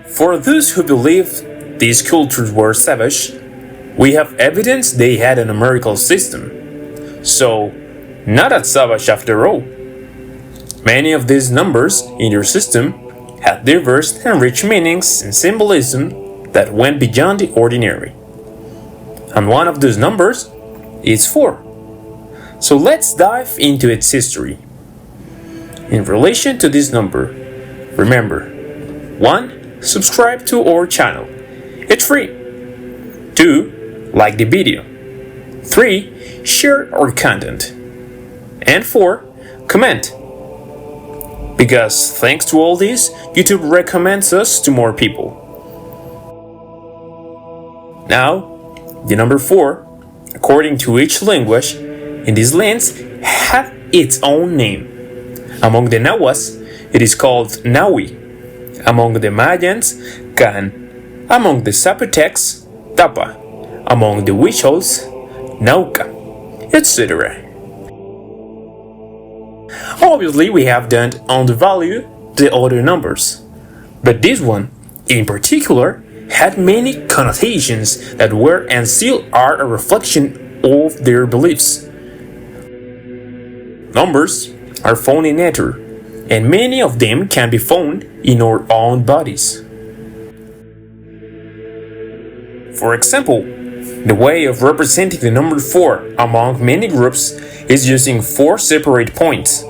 For those who believe these cultures were savage, we have evidence they had a numerical system. So, not as savage after all. Many of these numbers in their system had diverse and rich meanings and symbolism that went beyond the ordinary. And one of those numbers is 4. So let's dive into its history. In relation to this number, remember, 1. Subscribe to our channel. It's free. 2. Like the video. 3. Share our content. And 4. Comment. Because thanks to all this, YouTube recommends us to more people. Now, the number 4, according to each language, in this lands had its own name. Among the Nahuas, it is called Nahui. Among the Mayans, Can. Among the Zapotecs, Tapa. Among the Huichols, Nauca, etc. Obviously, we have done undervalue the other numbers, but this one, in particular, had many connotations that were and still are a reflection of their beliefs. Numbers are found in nature, and many of them can be found in our own bodies. For example, the way of representing the number 4 among many groups is using 4 separate points,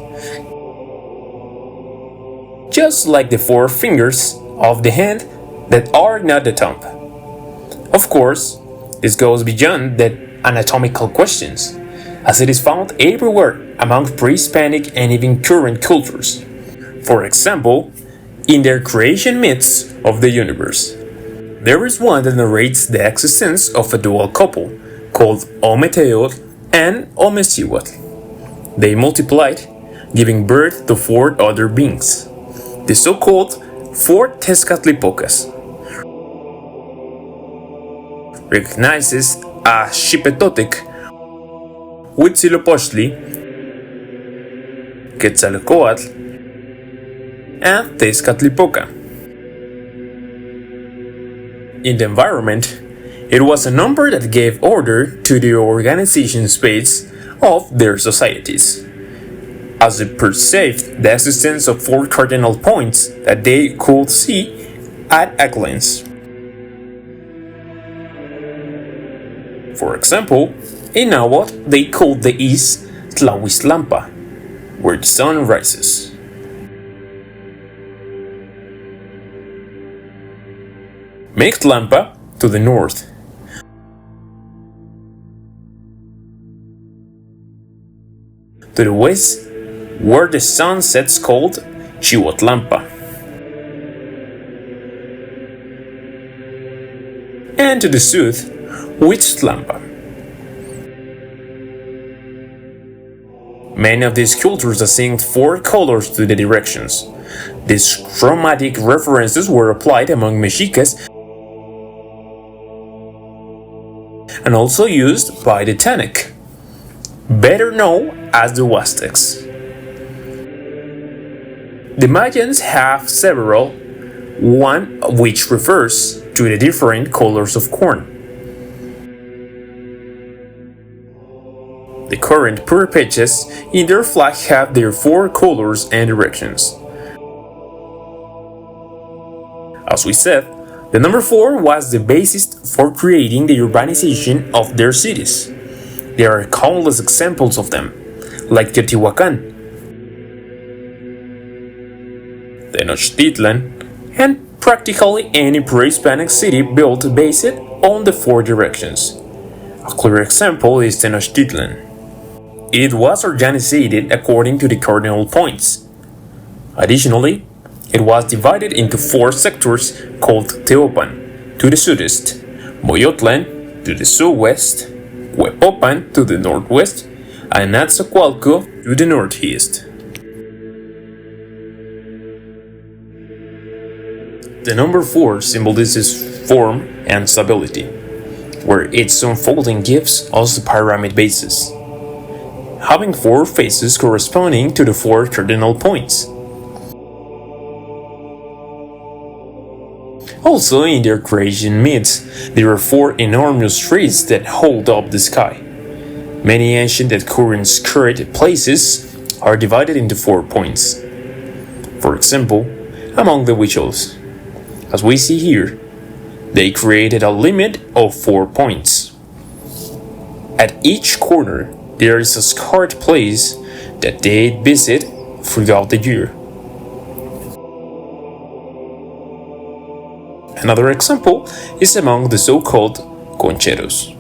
just like the 4 fingers of the hand that are not the thumb. Of course, this goes beyond the anatomical questions, as it is found everywhere among pre-Hispanic and even current cultures. For example, in their creation myths of the universe. There is one that narrates the existence of a dual couple called Ometeotl and Omecihuatl. They multiplied, giving birth to 4 other beings, the so-called 4 Tezcatlipocas. Recognizes as Xipetotec, Huitzilopochtli, Quetzalcoatl, and Tezcatlipoca. In the environment, it was a number that gave order to the organization space of their societies, as it perceived the existence of 4 cardinal points that they could see at a glance. For example, in Nahuatl, they called the east Tlahuiztlampa, where the sun rises. Mictlampa to the north. To the west, where the sun sets, called Chihuatlampa. And to the south, Huitztlampa. Many of these cultures assigned 4 colors to the directions. These chromatic references were applied among Mexicas and also used by the Tanakh, better known as the Huastecs. The Mayans have several, one of which refers to the different colors of corn. The current Purepeches in their flag have their 4 colors and directions. As we said, the number 4 was the basis for creating the urbanization of their cities. There are countless examples of them, like Teotihuacan, Tenochtitlan, and practically any pre-Hispanic city built based on the 4 directions. A clear example is Tenochtitlan. It was organized according to the cardinal points. Additionally, it was divided into 4 sectors called Teopan to the southeast, Moyotlan to the southwest, Huepopan to the northwest, and Azcapotzalco to the northeast. The number 4 symbolizes form and stability, where its unfolding gives us the pyramid basis, having 4 faces corresponding to the 4 cardinal points. Also, in their creation myths, there are four enormous trees that hold up the sky. Many ancient and current sacred places are divided into 4 points. For example, among the rituals, as we see here, they created a limit of 4 points. At each corner, there is a sacred place that they visit throughout the year. Another example is among the so-called concheros,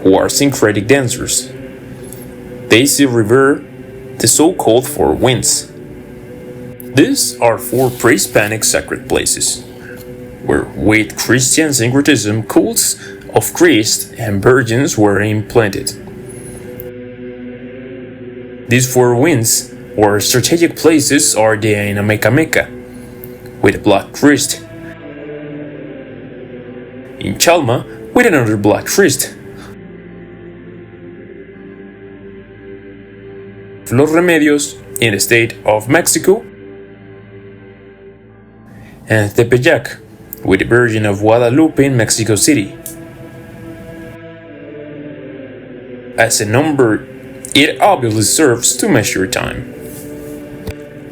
who are syncretic dancers. They still revere the so-called four winds. These are 4 pre-Hispanic sacred places, where with Christian syncretism cults of Christ and virgins were implanted. These 4 winds or strategic places are the Meca, with a black Christ, in Chalma with another black Christ, Los Remedios in the state of Mexico, and Tepeyac with the Virgin of Guadalupe in Mexico City. As a number, it obviously serves to measure time.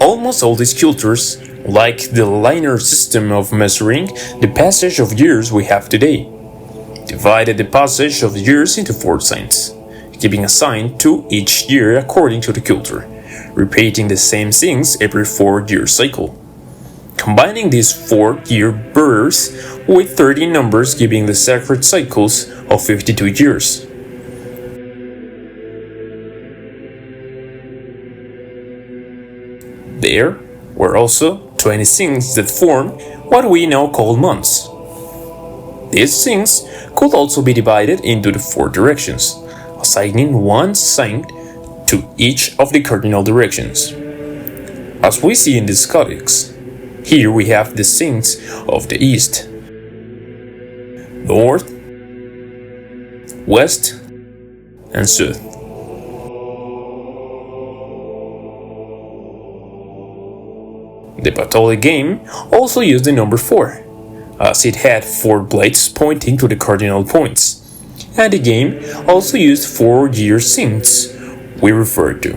Almost all these cultures, like the linear system of measuring the passage of years we have today, divided the passage of years into 4 signs, giving a sign to each year according to the culture, repeating the same things every 4-year cycle. Combining these 4-year births with 30 numbers giving the sacred cycles of 52 years. There were also 20 things that form what we now call months. These things could also be divided into the 4 directions, assigning 1 sign to each of the cardinal directions. As we see in this codex, here we have the signs of the east, north, west, and south. The Catholic game also used the number 4, as it had 4 blades pointing to the cardinal points, and the game also used 4-year signs we referred to.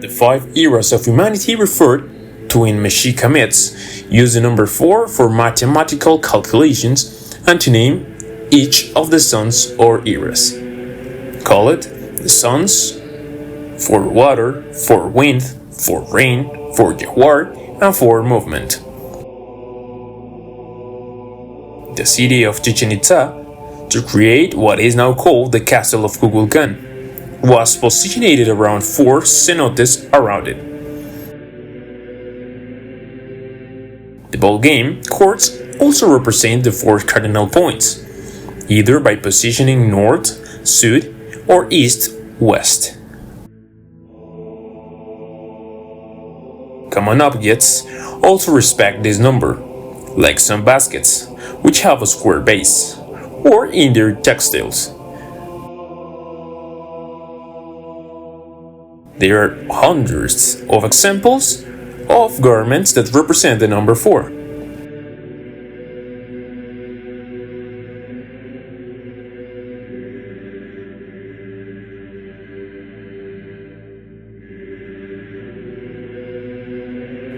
The 5 eras of humanity referred to in Mexica myths use the number 4 for mathematical calculations and to name each of the suns or eras. Call it the suns for water, for wind, for rain, for jaguar, and for movement. The city of Chichen Itza, to create what is now called the Castle of Kukulkan, was positioned around 4 cenotes around it. The ball game courts also represent the 4 cardinal points, either by positioning north, south, or east, west. Common objects also respect this number, like some baskets, which have a square base, or in their textiles. There are hundreds of examples of garments that represent the number 4.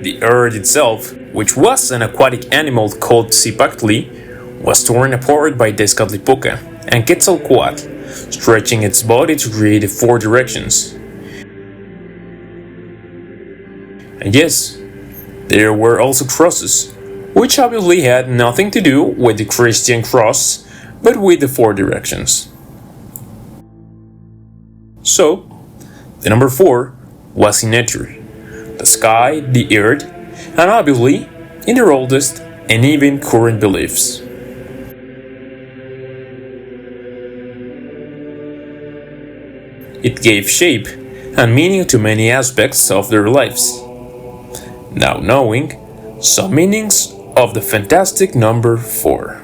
The earth itself, which was an aquatic animal called Zipactli, was torn apart by Tezcatlipoca and Quetzalcoatl, stretching its body to create the 4 directions. And yes, there were also crosses, which obviously had nothing to do with the Christian cross, but with the 4 directions. So, the number 4 was in nature, the sky, the earth, and obviously in their oldest and even current beliefs. It gave shape and meaning to many aspects of their lives. Now knowing some meanings of the fantastic number 4.